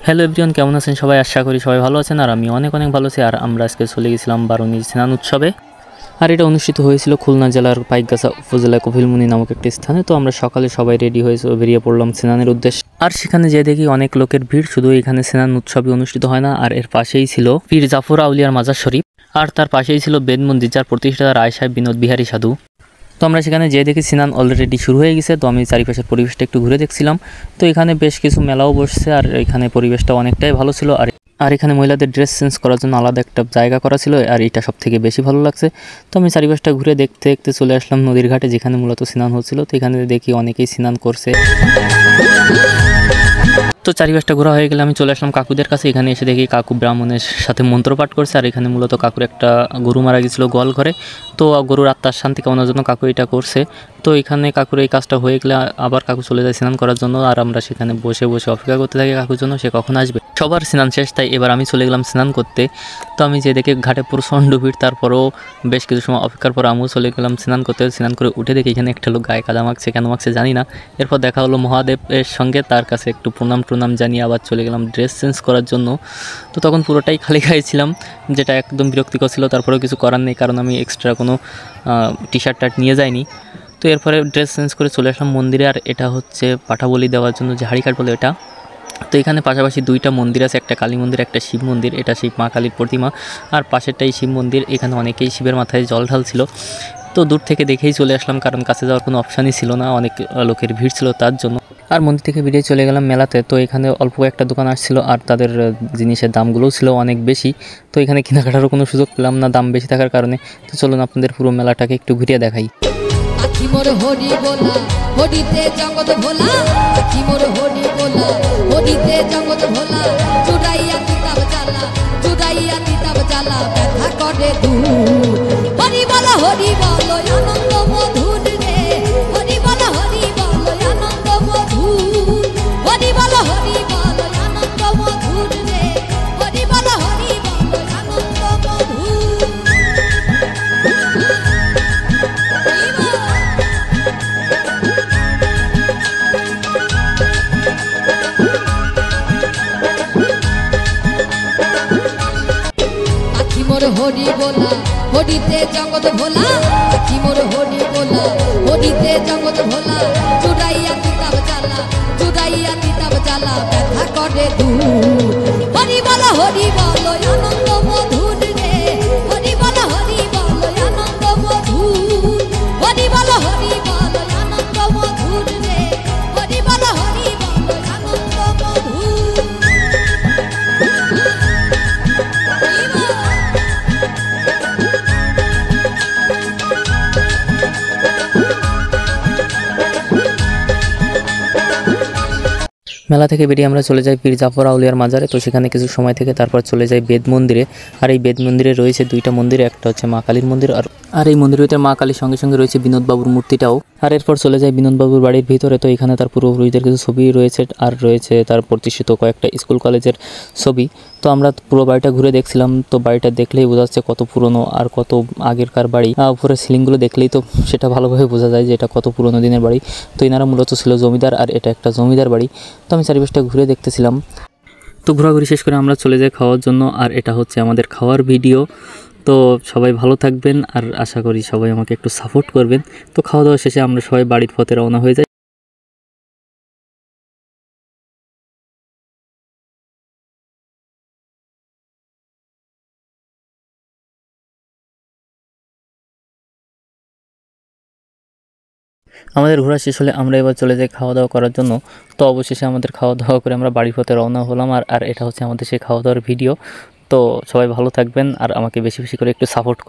Hello everyone, কেমন আছেন সবাই? আশা করি সবাই ভালো আছেন আর আমি অনেক ভালো আছি। আর আমরা আজকে চলে গেছিলাম বারুণীর স্নান উৎসবে। আর এটা অনুষ্ঠিত হয়েছিল খুলনা জেলার পাইকগাছা উপজেলা কপিলমুনি নামক একটি স্থানে। তো আমরা সকালে সবাই রেডি হয়ে বেরিয়ে পড়লাম স্নানের উদ্দেশ্যে। আর সেখানে যে দেখি অনেক লোকের ভিড়। শুধু এখানে স্নান উৎসবই অনুষ্ঠিত হয় না, আর এর পাশেই ছিল পীর জাফর আউলিয়ার মাজার শরীফ, আর তার পাশেই ছিল বেদ মন্দির, যার প্রতিষ্ঠাতা রায় সাহেব বিনোদ বিহারী সাধু। তো আমরা সেখানে যে দেখি স্নান অলরেডি শুরু হয়ে গেছে। তো আমি চারিপাশের পরিবেশটা একটু ঘুরে দেখছিলাম। তো এখানে বেশ কিছু মেলাও বসছে, আর এখানে পরিবেশটা অনেকটাই ভালো ছিল। আর এখানে মহিলাদের ড্রেস চেঞ্জ করার জন্য আলাদা একটা জায়গা করা ছিল, আর এটা সব থেকে বেশি ভালো লাগছে। তো আমি চারিপাশটা ঘুরে দেখতে দেখতে চলে আসলাম নদীর ঘাটে, যেখানে মূলত স্নান হচ্ছিল। তো এখানে দেখি অনেকেই স্নান করছে। তো চারিপাশটা ঘোরা হয়ে গেলে আমি চলে আসলাম কাকুদের কাছে। এখানে এসে দেখি কাকু ব্রাহ্মণের সাথে মন্ত্রপাঠ করছে, আর এখানে মূলত কাকুর একটা গরু মারা গেছিলো গোয়াল ঘরে। তো গরুর আত্মার শান্তি কামনার জন্য কাকু এটা করছে। তো এখানে কাকুর এই কাজটা হয়ে গেলে আবার কাকু চলে যায় স্নান করার জন্য, আর আমরা সেখানে বসে বসে অপেক্ষা করতে থাকি কাকুর জন্য, সে কখন আসবে। সবার স্নান শেষ, তাই এবার আমি চলে গেলাম স্নান করতে। তো আমি যে দেখে ঘাটে প্রচণ্ড ভিড়, তারপরেও বেশ কিছু সময় অপেক্ষার পর আমিও চলে গেলাম স্নান করতে। স্নান করে উঠে দেখি এখানে একটা লোক গায়ে কাদা মাখছে, কেন মাখছে জানি না। এরপর দেখা হলো মহাদেবের সঙ্গে, তার কাছে একটু প্রণাম জানিয়ে আবার চলে গেলাম ড্রেস চেঞ্জ করার জন্য। তো তখন পুরোটাই খালি গায়ে ছিলাম, যেটা একদম বিরক্তিকর ছিল। তারপরেও কিছু করার নেই, কারণ আমি এক্সট্রা কোনো টি শার্ট নিয়ে যাইনি। তো এরপরে ড্রেস চেঞ্জ করে চলে আসলাম মন্দিরে। আর এটা হচ্ছে পাঠা বলি দেওয়ার জন্য যে হাড়িকাঠ বলে এটা। তো এখানে পাশাপাশি দুইটা মন্দির আছে, একটা কালী মন্দির, একটা শিব মন্দির। এটা শিব মা কালীর প্রতিমা, আর পাশেরটাই শিব মন্দির। এখানে অনেকেই শিবের মাথায় জল ঢালছিল। তো দূর থেকে দেখেই চলে আসলাম, কারণ কাছে যাওয়ার কোনো অপশানই ছিল না, অনেক লোকের ভিড় ছিল তার জন্য। আর মন্দির থেকে বেরিয়ে চলে গেলাম মেলাতে। তো এখানে অল্প একটা দোকান আসছিল, আর তাদের জিনিসের দামগুলোও ছিল অনেক বেশি। তো এখানে কেনাকাটারও কোনো সুযোগ পেলাম না দাম বেশি থাকার কারণে। তো চলুন আপনাদের পুরো মেলাটাকে একটু ঘুরিয়ে দেখাই। হরি বলা হরিতে জগৎ ভোলা, কি মোর হরি বলা হরিতে জগৎ ভোলা। চুড়াইয়া দিতাব জ্বালা, চুড়াইয়া দিতাব জ্বালা, ব্যথা করে দূর। হরি বলা হরি বলো আনন্দ মধুর রে, হরি বলা হরি বলো আনন্দ মধুর। হরি বলা হরি বলো আনন্দ মধুর রে, হরি বলা হরি বলো আনন্দ মধুর। মেলা থেকে বেরিয়ে আমরা চলে যাই পীর জাফর আউলিয়ার মাজারে। তো সেখানে কিছু সময় থেকে তারপর চলে যাই বেদ মন্দিরে। আর এই বেদ মন্দিরে রয়েছে দুইটা মন্দির, একটা হচ্ছে মা কালীর মন্দির, আর এই মন্দিরের ভিতরে মা কালীর সঙ্গে সঙ্গে রয়েছে বিনোদবাবুর মূর্তিটাও। আর এরপর চলে যায় বিনোদবাবুর বাড়ির ভিতরে। তো এখানে তার পূর্বপুরুষদের কিছু ছবি রয়েছে, আর রয়েছে তার প্রতিষ্ঠিত কয়েকটা স্কুল কলেজের ছবি। তো আমরা পুরো বাড়িটা ঘুরে দেখছিলাম। তো বাড়িটা দেখলেই বোঝা যাচ্ছে কত পুরনো আর কত আগেরকার বাড়ি। উপরে সিলিংগুলো দেখলেই তো সেটা ভালোভাবে বোঝা যায় যে এটা কত পুরনো দিনের বাড়ি। তো এনারা মূলত ছিল জমিদার, আর এটা একটা জমিদার বাড়ি। তো আমি চারিপাশটা ঘুরে দেখতেছিলাম। তো ঘোরাঘুরি শেষ করে আমরা চলে যাই খাওয়ার জন্য, আর এটা হচ্ছে আমাদের খাওয়ার ভিডিও। তো সবাই ভালো থাকবেন, আর আশা করি সবাই আমাকে একটু সাপোর্ট করবেন। তো খাওয়া দাওয়া শেষে আমরা সবাই বাড়ির পথে রওনা হয়ে যাই। আমাদের ঘোরা শেষ হলে আমরা এবার চলে যাই খাওয়া দাওয়া করার জন্য। তো অবশেষে আমাদের খাওয়া দাওয়া করে আমরা বাড়ির পথে রওনা হলাম। আর এটা হচ্ছে আমাদের সেই খাওয়া দাওয়ার ভিডিও। তো সবাই ভালো থাকবেন, আর আমাকে বেশি বেশি করে একটু সাপোর্ট